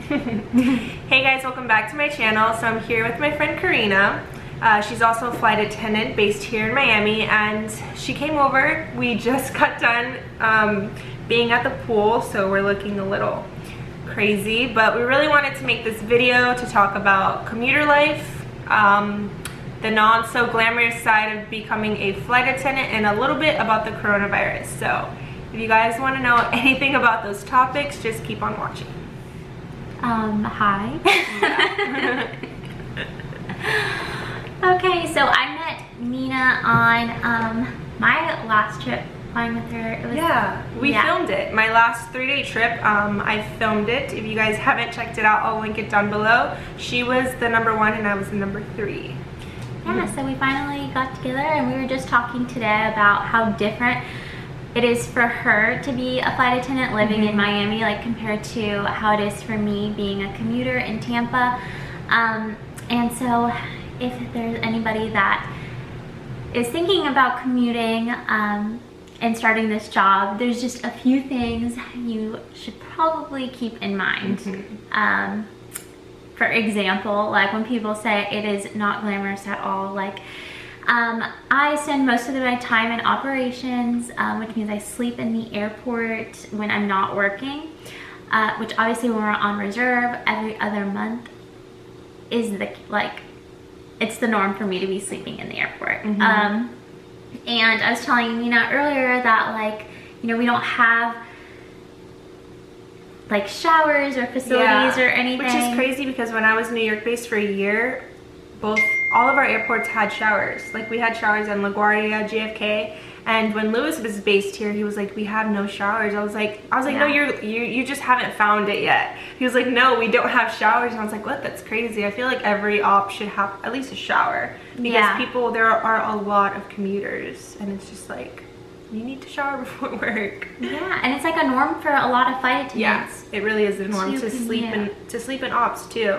Hey guys, welcome back to my channel. So I'm here with my friend Corina. She's also a flight attendant based here in Miami, and she came over. We just got done being at the pool, so we're looking a little crazy, but we really wanted to make this video to talk about commuter life, the non so glamorous side of becoming a flight attendant, and a little bit about the coronavirus. So if you guys want to know anything about those topics, just keep on watching. Hi. Yeah. Okay, so I met Nina on my last trip flying with her. It was, we filmed it. My last 3-day trip, I filmed it. If you guys haven't checked it out, I'll link it down below. She was the number 1 and I was the number 3. Yeah, so we finally got together and we were just talking today about how different it is for her to be a flight attendant living in Miami, like compared to how it is for me being a commuter in Tampa. And so if there's anybody that is thinking about commuting and starting this job, there's just a few things you should probably keep in mind. For example, like when people say it is not glamorous at all, like I spend most of my time in operations, which means I sleep in the airport when I'm not working, which obviously when we're on reserve every other month is it's the norm for me to be sleeping in the airport. And I was telling Nina earlier that we don't have like showers or facilities or anything. Which is crazy because when I was New York based for a year, all of our airports had showers. Like we had showers in LaGuardia, JFK, and when Lewis was based here, he was like, we have no showers. I was like, no, you just haven't found it yet. He was like, no, we don't have showers. And I was like, what? That's crazy. I feel like every op should have at least a shower because there are a lot of commuters, and it's just like, you need to shower before work. Yeah, and it's like a norm for a lot of flight attendants. Yeah, it really is the norm to sleep in ops too.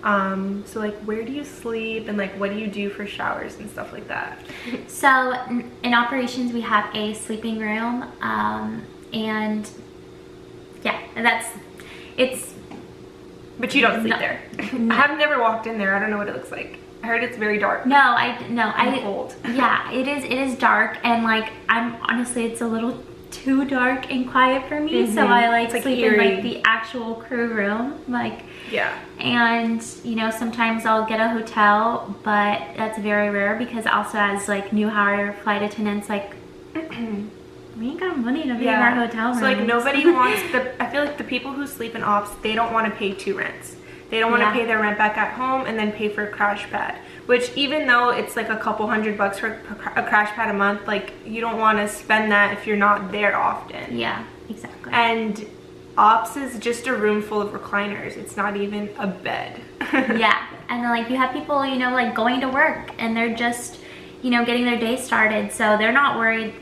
So like, where do you sleep, and like what do you do for showers and stuff like that? So in operations we have a sleeping room, and yeah, but you don't sleep there. I have never walked in there. I don't know what it looks like. I heard it's very dark. I'm cold. Yeah, it is dark, and like honestly it's a little too dark and quiet for me, so I like sleep in like the actual crew room, and sometimes I'll get a hotel, but that's very rare because also as like new hire flight attendants, like we ain't got money to be in our hotel rooms. So like nobody wants I feel like the people who sleep in ops, they don't want to pay 2 rents. They don't want to pay their rent back at home and then pay for a crash pad, which even though it's like a couple $100 for a crash pad a month, like you don't want to spend that if you're not there often. Yeah, exactly. And ops is just a room full of recliners. It's not even a bed. Yeah, and then like you have people, like going to work and they're just, getting their day started, so they're not worried.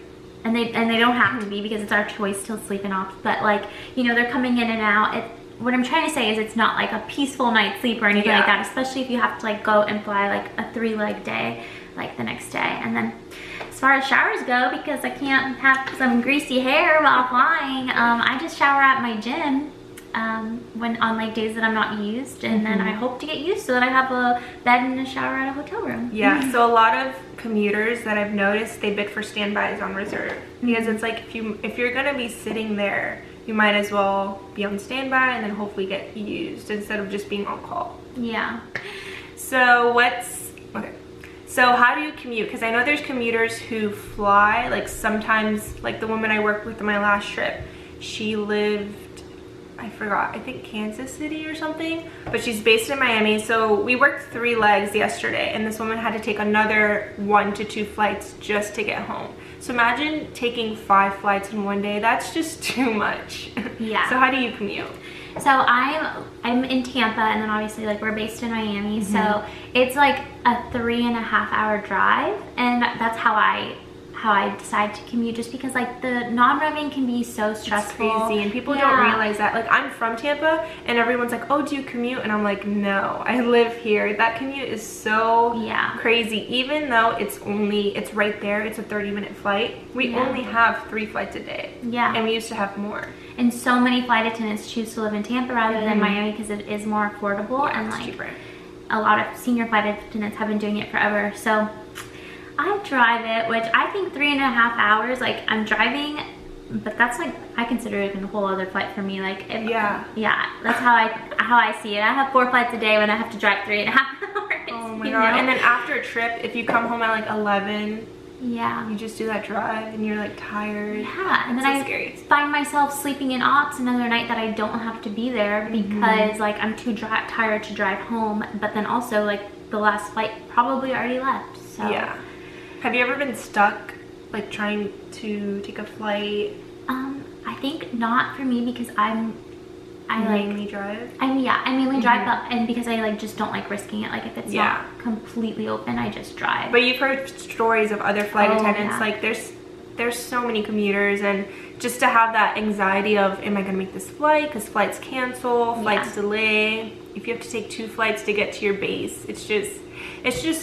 And they don't have to be because it's our choice to sleep in ops, but like, they're coming in and out. What I'm trying to say is it's not like a peaceful night's sleep or anything like that, especially if you have to like go and fly like a 3-leg day like the next day. And then as far as showers go, because I can't have some greasy hair while flying, I just shower at my gym when on like days that I'm not used, and then I hope to get used so that I have a bed and a shower at a hotel room. Yeah, so a lot of commuters that I've noticed, they bid for standbys on reserve because it's like if you're gonna be sitting there, you might as well be on standby and then hopefully get used instead of just being on call. Yeah. So so how do you commute? Because I know there's commuters who fly, like sometimes, like the woman I worked with on my last trip, she lived, I forgot, I think Kansas City or something, but she's based in Miami. So we worked 3 legs yesterday, and this woman had to take another 1 to 2 flights just to get home. So imagine taking 5 flights in one day. That's just too much. Yeah. So how do you commute? So I'm in Tampa, and then obviously like we're based in Miami, so it's like a 3.5-hour drive, and that's how I how I decide to commute, just because like the non-revving can be so stressful. It's crazy, and people don't realize that. Like, I'm from Tampa, and everyone's like, oh, do you commute? And I'm like, no, I live here. That commute is so crazy. Even though it's right there, it's a 30-minute flight. We only have 3 flights a day. Yeah. And we used to have more. And so many flight attendants choose to live in Tampa rather than Miami because it is more affordable, and like cheaper. A lot of senior flight attendants have been doing it forever. So I drive it, which I think 3.5 hours, like I'm driving, but that's like, I consider it a whole other flight for me. Like, that's how I see it. I have 4 flights a day when I have to drive 3.5 hours. Oh my God. And then after a trip, if you come home at like 11, you just do that drive and you're like tired. Yeah, and then I find myself sleeping in ops another night that I don't have to be there because like I'm too tired to drive home, but then also like the last flight probably already left. So yeah. Have you ever been stuck like trying to take a flight? I think not for me, because I mainly drive. I mainly drive, but and because I like just don't like risking it. Like if it's not completely open, I just drive. But you've heard stories of other flight attendants. Like there's so many commuters, and just to have that anxiety of, am I gonna make this flight? Because flights cancel, flights delay. If you have to take 2 flights to get to your base, it's just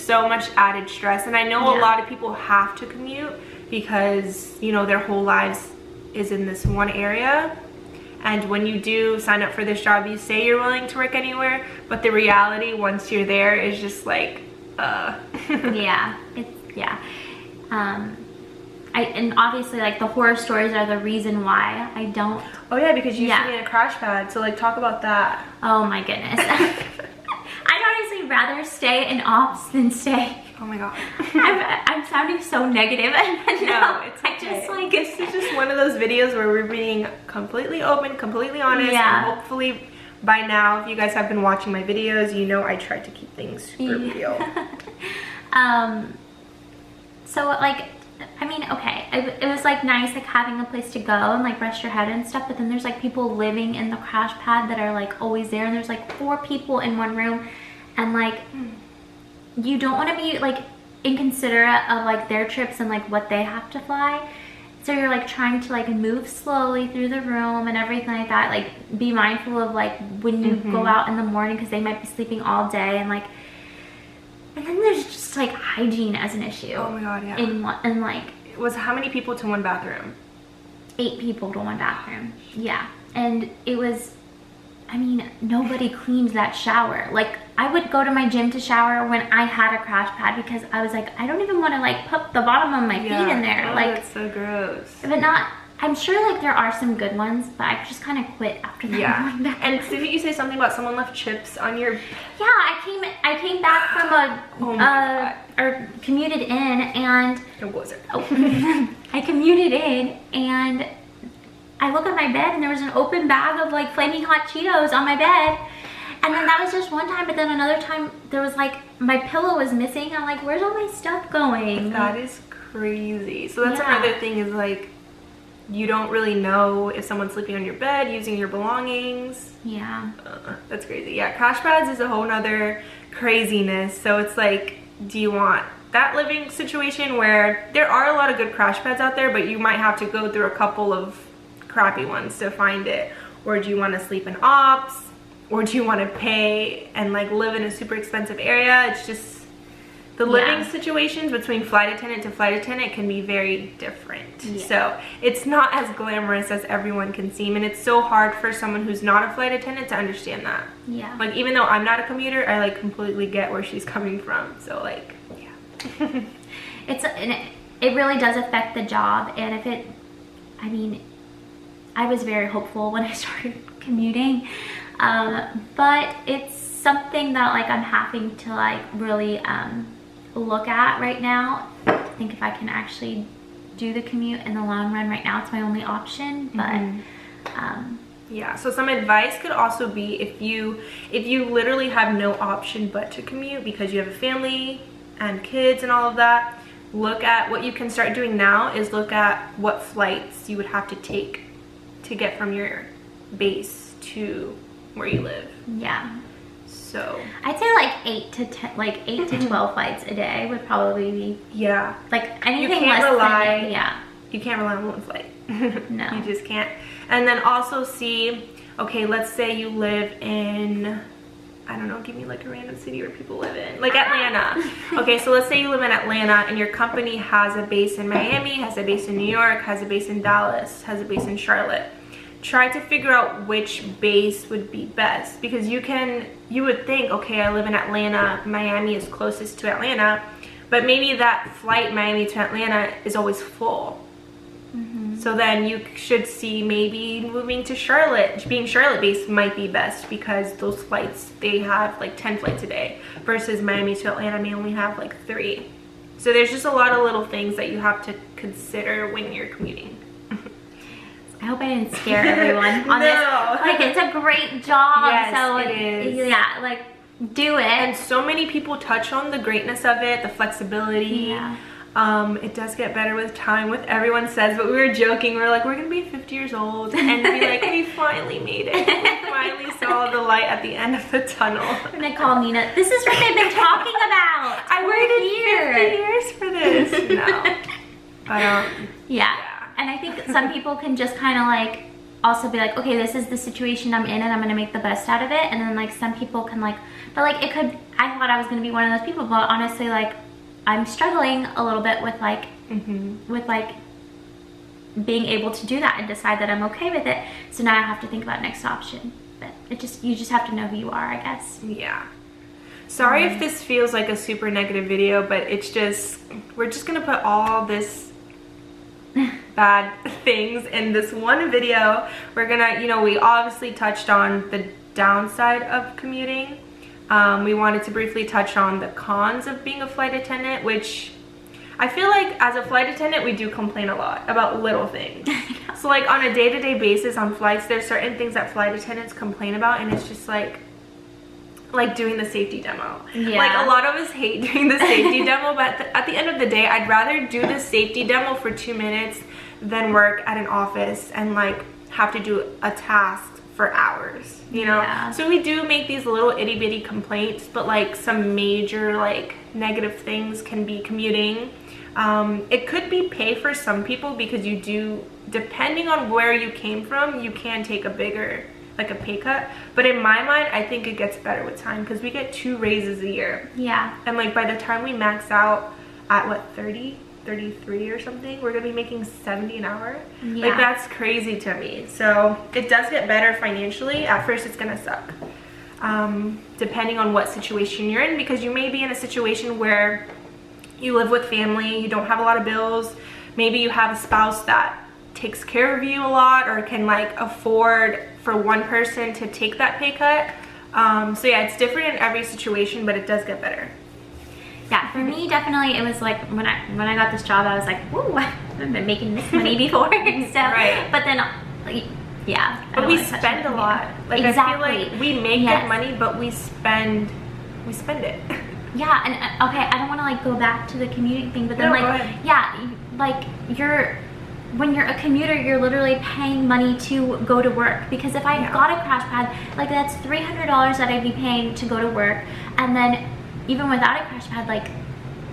so much added stress. And I know a lot of people have to commute because, you know, their whole lives is in this one area. And when you do sign up for this job, you say you're willing to work anywhere, but the reality once you're there is just like, and obviously like the horror stories are the reason why I don't. Oh yeah, because you used to be in a crash pad, so like talk about that. Oh my goodness. I'd honestly rather stay in ops than stay. Oh my God. I'm sounding so negative. No, it's okay. This is just one of those videos where we're being completely open, completely honest, and hopefully by now, if you guys have been watching my videos, you know I try to keep things super real. So like, I mean, okay, it was like nice like having a place to go and like rest your head and stuff, but then there's like people living in the crash pad that are like always there, and there's like 4 people in one room, and like you don't want to be like inconsiderate of like their trips and like what they have to fly. So you're like trying to like move slowly through the room and everything like that. Like be mindful of like when you go out in the morning, because they might be sleeping all day, and like, and then there's just like hygiene as an issue. Oh my God, yeah. And like, it was how many people to one bathroom? 8 people to one bathroom. Yeah, and it was, I mean, nobody cleaned that shower. Like, I would go to my gym to shower when I had a crash pad, because I was like, I don't even want to like put the bottom of my feet in there. Oh, like, that's so gross. But not, I'm sure like there are some good ones, but I just kind of quit after that. Yeah. And didn't you say something about someone left chips on your? Yeah, I came back from or commuted in, and I commuted in, and I look at my bed, and there was an open bag of like flaming hot Cheetos on my bed. And then that was just one time, but then another time there was like, my pillow was missing. I'm like, where's all my stuff going? That is crazy. So that's another thing, is like, you don't really know if someone's sleeping on your bed, using your belongings. Yeah. That's crazy. Yeah, crash pads is a whole nother craziness. So it's like, do you want that living situation where there are a lot of good crash pads out there, but you might have to go through a couple of crappy ones to find it? Or do you want to sleep in ops? Or do you want to pay and like live in a super expensive area? It's just, the living situations between flight attendant to flight attendant can be very different. Yeah. So it's not as glamorous as everyone can seem, and it's so hard for someone who's not a flight attendant to understand that. Yeah. Like, even though I'm not a commuter, I like completely get where she's coming from. So like, yeah. It really does affect the job, and if it, I mean, I was very hopeful when I started commuting. But it's something that like I'm having to like really look at right now. I think if I can actually do the commute in the long run. Right now it's my only option, but yeah, so some advice could also be, if you literally have no option but to commute because you have a family and kids and all of that, look at what you can start doing now. Is look at what flights you would have to take to get from your base to where you live. Yeah. So I'd say like 8 to 10, like 8 to 12 flights a day would probably be, yeah, like anything less than, yeah. You can't rely on one flight. No. You just can't. And then also see, okay, let's say you live in, I don't know, give me like a random city where people live in, like Atlanta. Okay, so let's say you live in Atlanta and your company has a base in Miami, has a base in New York, has a base in Dallas, has a base in Charlotte. Try to figure out which base would be best, because you would think, okay, I live in Atlanta, Miami is closest to Atlanta, but maybe that flight Miami to Atlanta is always full. So then you should see maybe moving to Charlotte, being Charlotte based might be best, because those flights, they have like 10 flights a day versus Miami to Atlanta may only have like 3. So there's just a lot of little things that you have to consider when you're commuting. I hope I didn't scare everyone on this. Like, it's a great job. Yes, so it is. Yeah, like, do it. And so many people touch on the greatness of it, the flexibility. Yeah. It does get better with time, what everyone says, but we were joking. We were like, we're gonna be 50 years old and be like, we finally made it. We finally saw the light at the end of the tunnel. I'm gonna call Nina. This is what they've been talking about. I waited 50 years for this. No. But, yeah. And I think some people can just kind of like also be like, okay, this is the situation I'm in and I'm gonna make the best out of it. And then like some people can like, but like it could, I thought I was gonna be one of those people, but honestly, like, I'm struggling a little bit with like, with like being able to do that and decide that I'm okay with it. So now I have to think about next option. But you just have to know who you are, I guess. Yeah. Sorry if this feels like a super negative video, but it's just, we're just gonna put all this bad things in this one video. We're gonna, you know, we obviously touched on the downside of commuting. We wanted to briefly touch on the cons of being a flight attendant, which I feel like as a flight attendant, we do complain a lot about little things. So like on a day-to-day basis on flights, there's certain things that flight attendants complain about, and it's just like doing the safety demo. Yeah. Like a lot of us hate doing the safety demo, but at the end of the day, I'd rather do the safety demo for 2 minutes than work at an office and like have to do a task for hours, you know? Yeah. So we do make these little itty bitty complaints, but like some major like negative things can be commuting. It could be pay for some people, because you do, depending on where you came from, you can take a bigger, like a pay cut. But in my mind, I think it gets better with time, because we get 2 raises a year. Yeah. And like by the time we max out at what, 30? 33 or something, we're gonna be making 70 an hour. Yeah. Like that's crazy to me. So it does get better financially. At first it's gonna suck, depending on what situation you're in, because you may be in a situation where you live with family, you don't have a lot of bills, maybe you have a spouse that takes care of you a lot or can like afford for one person to take that pay cut. So yeah, it's different in every situation, but it does get better. Yeah, for me, definitely, it was like when I got this job, I was like, whoa, I've been making this money before. So, right. But then, yeah. But we spend a lot. Like, exactly. I feel like we make good money, but we spend it. Yeah, and okay, I don't want to like go back to the commuting thing, but then yeah, like when you're a commuter, you're literally paying money to go to work, because if I got a crash pad, like that's $300 that I'd be paying to go to work, and then even without a crash pad, like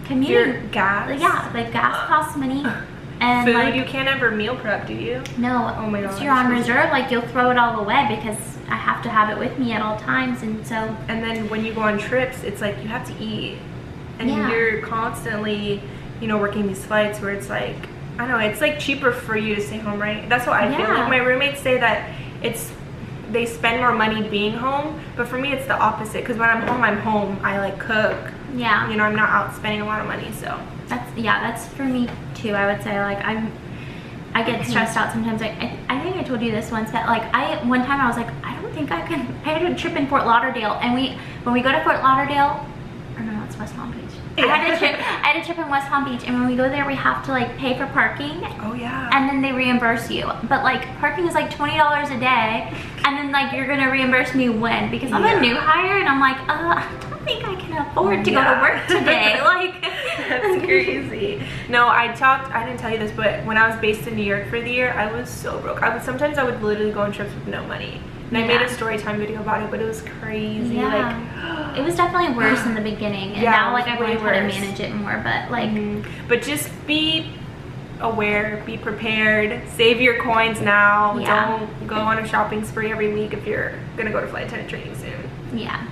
commuting, your gas, like gas costs money, and food, like, you can't ever meal prep, do you? No. Oh my god. So you're on reserve, like you'll throw it all away, because I have to have it with me at all times, and so. And then when you go on trips, it's like you have to eat, and you're constantly, you know, working these flights where it's like, I don't know, it's like cheaper for you to stay home, right? That's what I feel. Like my roommates say that they spend more money being home, but for me it's the opposite, because when I'm home, I like cook. Yeah. You know, I'm not out spending a lot of money, so. That's for me too, I would say. Like I get stressed out sometimes. I think I told you this once, that like one time I was like, I don't think I can. I had a trip in Fort Lauderdale, and when we go to Fort Lauderdale, or no, it's West Palm Beach. I had a trip in West Palm Beach, and when we go there, we have to like pay for parking. Oh yeah. And then they reimburse you, but like parking is like $20 a day, and then like you're gonna reimburse me when? Because I'm a new hire, and I'm like, I don't think I can afford to go to work today. Like, That's crazy. No, I didn't tell you this, but when I was based in New York for the year, I was so broke. Sometimes I would literally go on trips with no money. And I made a story time video about it, but it was crazy. Yeah. Like, it was definitely worse in the beginning, and now like I've learned how to manage it more. But like, but just be aware, be prepared, save your coins now. Don't go on a shopping spree every week if you're gonna go to flight attendant training soon. Yeah,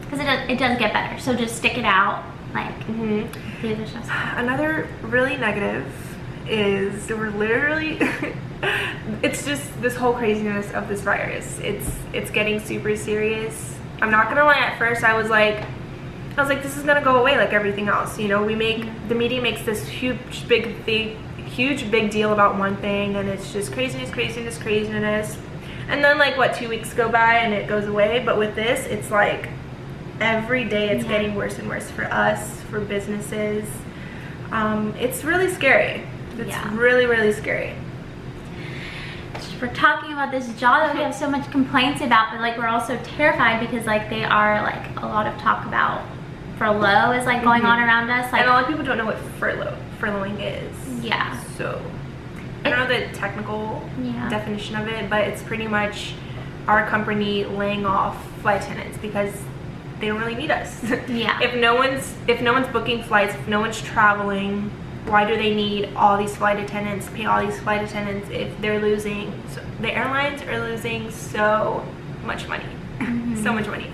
because it does get better. So just stick it out. Like, another really negative is we're literally. It's just this whole craziness of this virus. It's getting super serious. I'm not gonna lie, at first I was like this is gonna go away like everything else, you know. The media makes this huge big deal about one thing, and it's just craziness, and then like what, 2 weeks go by and it goes away. But with this, it's like every day it's getting worse and worse for us, for businesses. It's really scary. It's really scary. We're talking about this job that we have so much complaints about, but like we're also terrified because like they are like a lot of talk about furlough is like going on around us. Like, and a lot of people don't know what furloughing is. Yeah. So I don't know the technical definition of it, but it's pretty much our company laying off flight attendants because they don't really need us. Yeah. If no one's booking flights, if no one's traveling, why do they need all these flight attendants, pay all these flight attendants if they're losing? So the airlines are losing so much money. So much money.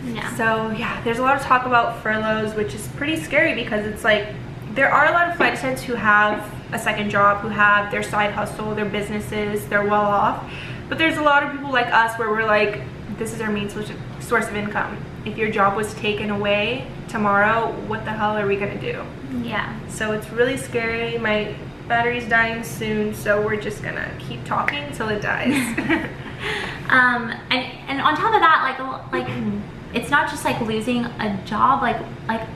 Yeah. So yeah, there's a lot of talk about furloughs, which is pretty scary because it's like there are a lot of flight attendants who have a second job, who have their side hustle, their businesses, they're well off. But there's a lot of people like us where we're like, this is our main source of income. If your job was taken away tomorrow, what the hell are we gonna do? Yeah. So it's really scary. My battery's dying soon, so we're just gonna keep talking until it dies. And on top of that, like it's not just like losing a job, like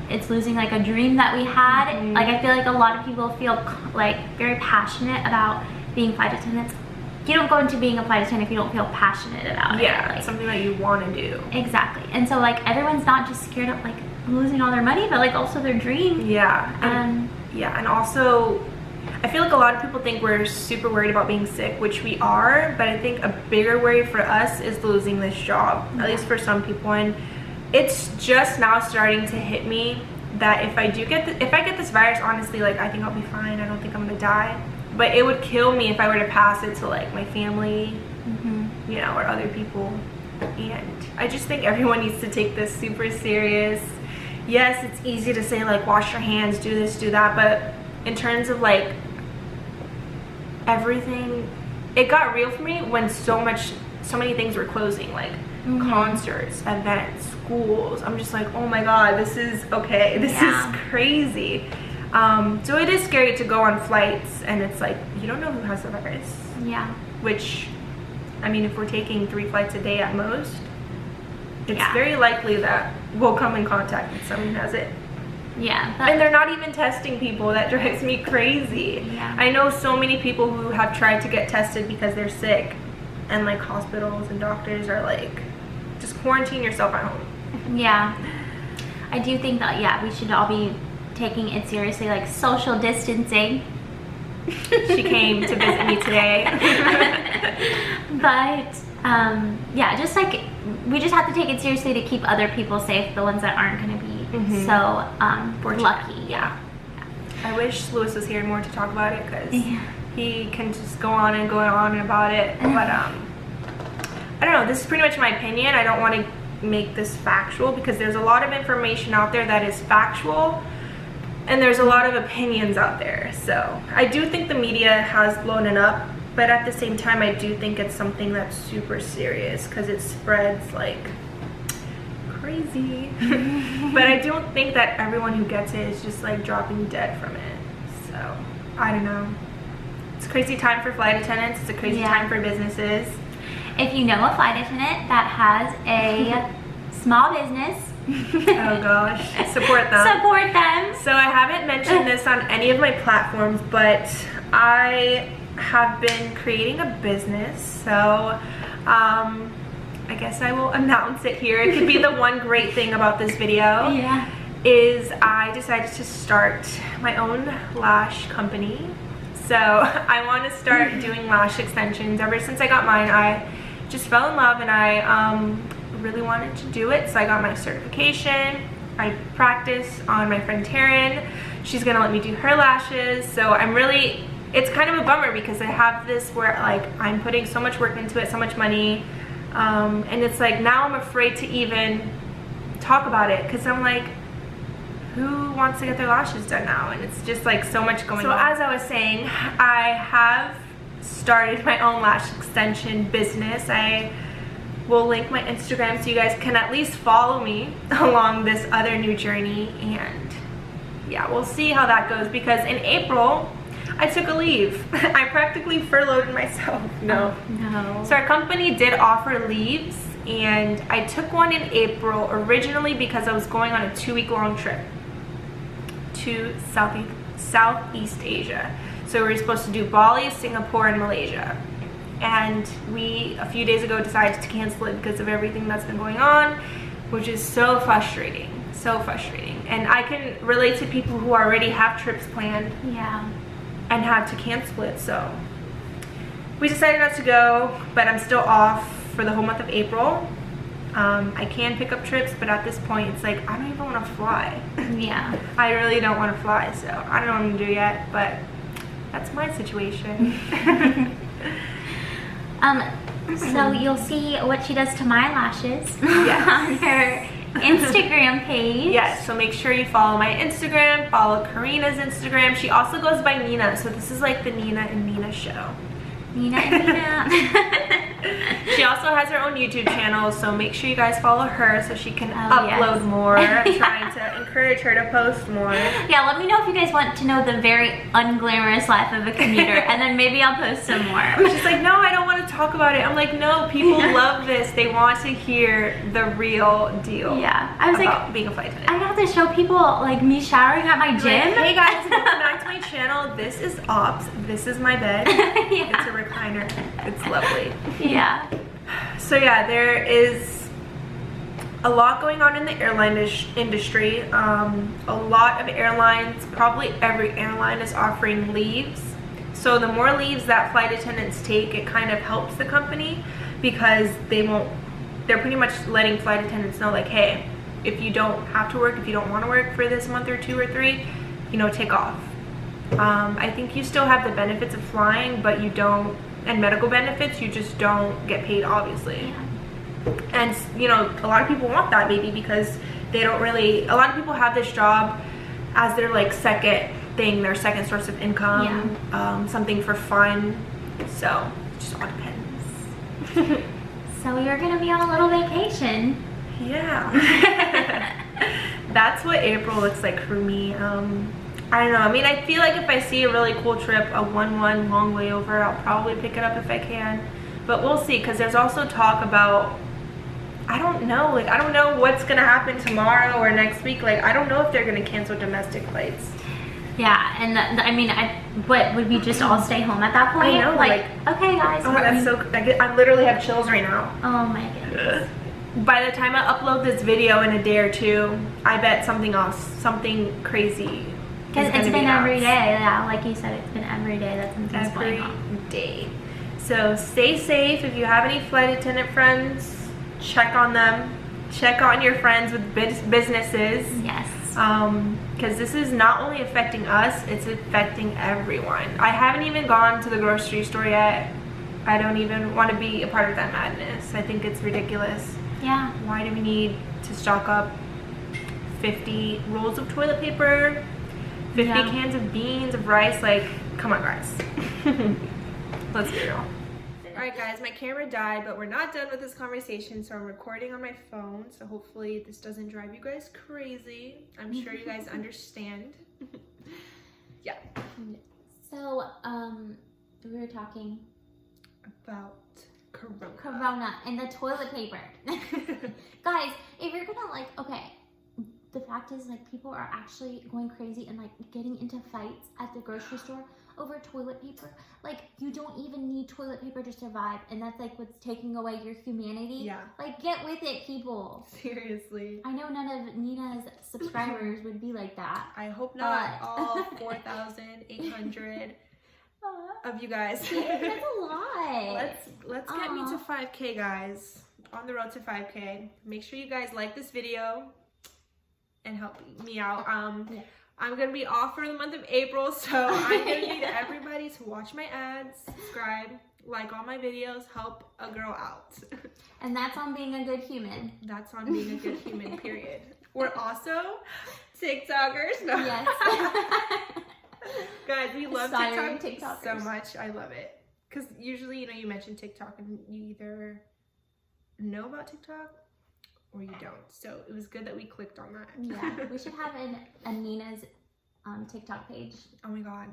it's losing like a dream that we had. Like I feel like a lot of people feel like very passionate about being flight attendants. You don't go into being a flight attendant if you don't feel passionate about it. Yeah, like, something that you want to do. Exactly. And so like everyone's not just scared of like losing all their money, but like also their dream. Yeah. And also I feel like a lot of people think we're super worried about being sick, which we are, but I think a bigger worry for us is losing this job, at least for some people. And it's just now starting to hit me that if I get this virus, honestly, like I think I'll be fine. I don't think I'm gonna die. But it would kill me if I were to pass it to like my family, you know, or other people. And I just think everyone needs to take this super serious. Yes, it's easy to say like wash your hands, do this, do that, but in terms of like everything, it got real for me when so many things were closing, like concerts, events, schools. I'm just like, oh my god, this is crazy. So it is scary to go on flights, and it's like you don't know who has the virus. Yeah. Which, I mean, if we're taking 3 flights a day at most, it's very likely that we'll come in contact with someone who has it. Yeah. And they're not even testing people. That drives me crazy. Yeah. I know so many people who have tried to get tested because they're sick, and like hospitals and doctors are like, just quarantine yourself at home. Yeah. I do think that, we should all be taking it seriously, like social distancing. She came to visit me today. But yeah, just like we just have to take it seriously to keep other people safe, the ones that aren't going to be so lucky. Yeah. I wish Lewis was here more to talk about it, because he can just go on and about it. But I don't know, this is pretty much my opinion. I don't want to make this factual, because there's a lot of information out there that is factual, and there's a lot of opinions out there. So I do think the media has blown it up, but at the same time I do think it's something that's super serious, because it spreads like crazy. But I don't think that everyone who gets it is just like dropping dead from it. So I don't know, it's a crazy time for flight attendants. It's a crazy time for businesses. If you know a flight attendant that has a small business, oh gosh, support them. Support them. So I haven't mentioned this on any of my platforms, but I have been creating a business. So I guess I will announce it here. It could be the one great thing about this video. Yeah. is I decided to start my own lash company. So I want to start doing lash extensions. Ever since I got mine, I just fell in love and I really wanted to do it. So I got my certification. I practice on my friend Taryn. She's gonna let me do her lashes. So it's kind of a bummer because I have this where like I'm putting so much work into it, so much money, and it's like now I'm afraid to even talk about it because I'm like, who wants to get their lashes done now? And it's just like so much going on. So as I was saying, I have started my own lash extension business. I will link my Instagram so you guys can at least follow me along this other new journey, and yeah, we'll see how that goes because in April I took a leave. I practically furloughed myself. No. So our company did offer leaves, and I took one in April originally because I was going on a 2-week-long trip to Southeast Asia. So we were supposed to do Bali, Singapore, and Malaysia. And we, a few days ago, decided to cancel it because of everything that's been going on, which is so frustrating. So frustrating. And I can relate to people who already have trips planned. Yeah. And had to cancel it. So we decided not to go, but I'm still off for the whole month of April. I can pick up trips, but at this point it's like I don't even want to fly. Yeah. I really don't want to fly, so I don't know what I'm gonna do yet, but that's my situation. So you'll see what she does to my lashes Yes. on her Instagram page. Yes, so make sure you follow my Instagram, follow Corina's Instagram. She also goes by Nina, so this is like the Nina and Nina show. Nina and Nina. She also has her own YouTube channel, so make sure you guys follow her so she can upload more. I'm trying to encourage her to post more. Yeah, let me know if you guys want to know the very unglamorous life of a commuter, and then maybe I'll post some more. She's like, no, I don't want to talk about it. I'm like, no, people love this. They want to hear the real deal. Yeah, I was about like, being a flight attendant. I have to show people like me showering at my gym. Like, hey guys, welcome back to my channel. This is Ops. This is my bed. Yeah. It's a recliner. It's lovely. Yeah. So yeah, there is a lot going on in the airline industry. A lot of airlines, probably every airline is offering leaves. So the more leaves that flight attendants take, it kind of helps the company because they're pretty much letting flight attendants know like, hey, if you don't have to work, if you don't want to work for this month or 2 or 3, you know, take off. I think you still have the benefits of flying, but you don't, and medical benefits, you just don't get paid, obviously. Yeah. And you know, a lot of people want that maybe because they don't really, a lot of people have this job as their like second thing, their second source of income. Yeah. Something for fun. So it just all depends. So you're gonna be on a little vacation. Yeah. That's what April looks like for me. I don't know. I mean, I feel like if I see a really cool trip, a 1-1 long layover, I'll probably pick it up if I can. But we'll see, because there's also talk about, I don't know, like, I don't know what's going to happen tomorrow or next week. Like, I don't know if they're going to cancel domestic flights. Yeah, and I mean, what, would we just all stay home at that point? I know, like okay, guys. Oh, that's so, I literally have chills right now. Oh my goodness. By the time I upload this video in a day or two, I bet something else, something crazy. Because it's been every day, yeah, like you said, it's been every day that something's going on. Every day. So stay safe. If you have any flight attendant friends, check on them. Check on your friends with businesses. Yes. Because this is not only affecting us, it's affecting everyone. I haven't even gone to the grocery store yet. I don't even want to be a part of that madness. I think it's ridiculous. Yeah. Why do we need to stock up 50 rolls of toilet paper? 50 cans of beans, of rice, like, come on guys. Let's be real. Alright guys, my camera died, but we're not done with this conversation, so I'm recording on my phone, so hopefully this doesn't drive you guys crazy. I'm sure you guys understand. Yeah. So, we were talking about Corona and the toilet paper. Guys, if you're gonna like, okay, the fact is like people are actually going crazy and like getting into fights at the grocery store over toilet paper. Like, you don't even need toilet paper to survive, and that's like what's taking away your humanity. Yeah. Like, get with it, people. Seriously. I know none of Nina's subscribers would be like that. I hope not. All 4,800 of you guys. That's a lot. Let's get me to 5K, guys. On the road to 5K. Make sure you guys like this video and help me out. I'm gonna be off for the month of April, so I'm gonna need everybody to watch my ads, subscribe, like all my videos, help a girl out. And that's on being a good human. That's on being a good human, period. We're also TikTokers. No. Yes. Guys, we love TikTok so much. I love it. Because usually, you know, you mention TikTok and you either know about TikTok or you don't. So it was good that we clicked on that. Yeah, we should have a Nina's TikTok page. Oh my God.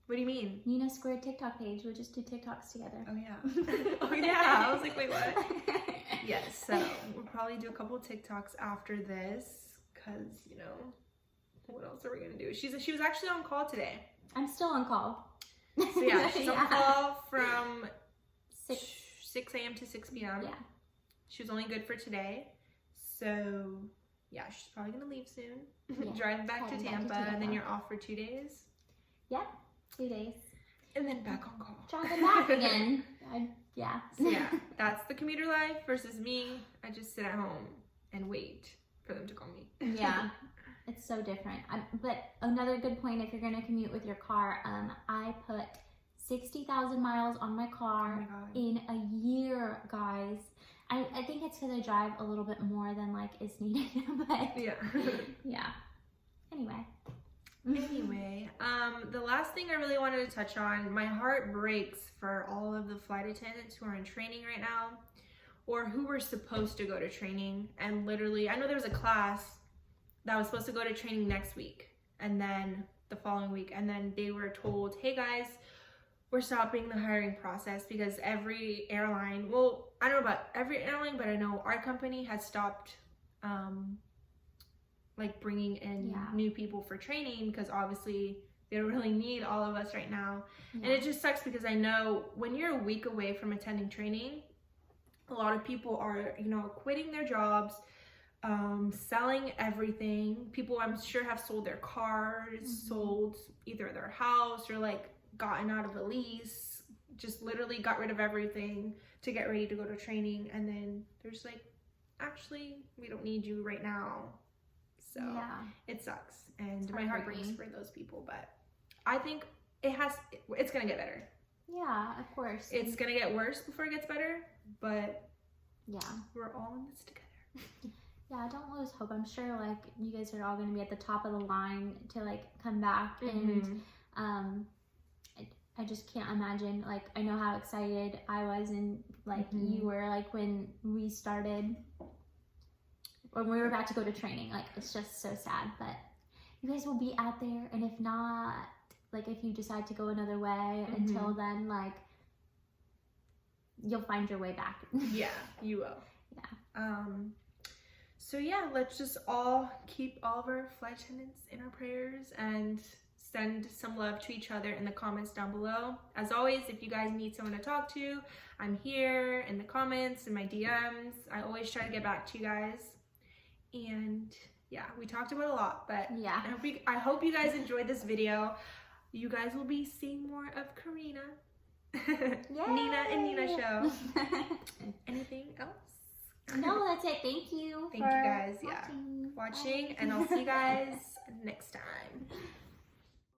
What do you mean? Nina Squared TikTok page. We'll just do TikToks together. Oh yeah. Oh yeah. I was like, wait, what? Yes. So we'll probably do a couple of TikToks after this because, you know, what else are we going to do? She was actually on call today. I'm still on call. So yeah, she's on call from 6 a.m. to 6 p.m. Yeah. She was only good for today. So yeah, she's probably going to leave soon. Yeah. Drive back to Tampa, and then you're off for 2 days. Yeah, 2 days. And then back on call. Driving back again. Yeah. So yeah, that's the commuter life versus me. I just sit at home and wait for them to call me. Yeah, it's so different. But another good point, if you're going to commute with your car, I put 60,000 miles on my car in a year, guys. I think it's because I drive a little bit more than like is needed. But yeah. Anyway, the last thing I really wanted to touch on, my heart breaks for all of the flight attendants who are in training right now or who were supposed to go to training. And literally, I know there was a class that was supposed to go to training next week and then the following week, and then they were told, hey guys, we're stopping the hiring process because every airline, well, I don't know about every airline, but I know our company has stopped like bringing in new people for training because obviously they don't really need all of us right now. And it just sucks because I know when you're a week away from attending training, a lot of people are, you know, quitting their jobs, selling everything. People, I'm sure, have sold their cars, sold either their house or like gotten out of a lease, just literally got rid of everything to get ready to go to training. And then there's like, actually, we don't need you right now. So it sucks. And my heart breaks for those people, but I think it's gonna get better. Yeah, of course. It's gonna get worse before it gets better, but yeah, we're all in this together. Yeah, don't lose hope. I'm sure like you guys are all gonna be at the top of the line to like come back. And I just can't imagine, like, I know how excited I was and like you were like when we started, when we were about to go to training. Like, it's just so sad, but you guys will be out there. And if not, like if you decide to go another way until then, like you'll find your way back. Yeah, you will. Yeah. So yeah, let's just all keep all of our flight attendants in our prayers and send some love to each other in the comments down below. As always, if you guys need someone to talk to, I'm here in the comments, in my DMs. I always try to get back to you guys. And yeah, we talked about a lot, but yeah, I hope you guys enjoyed this video. You guys will be seeing more of Corina. Nina and Nina show. Anything else? No, that's it. Thank you. Thank you guys, watching, and I'll see you guys next time.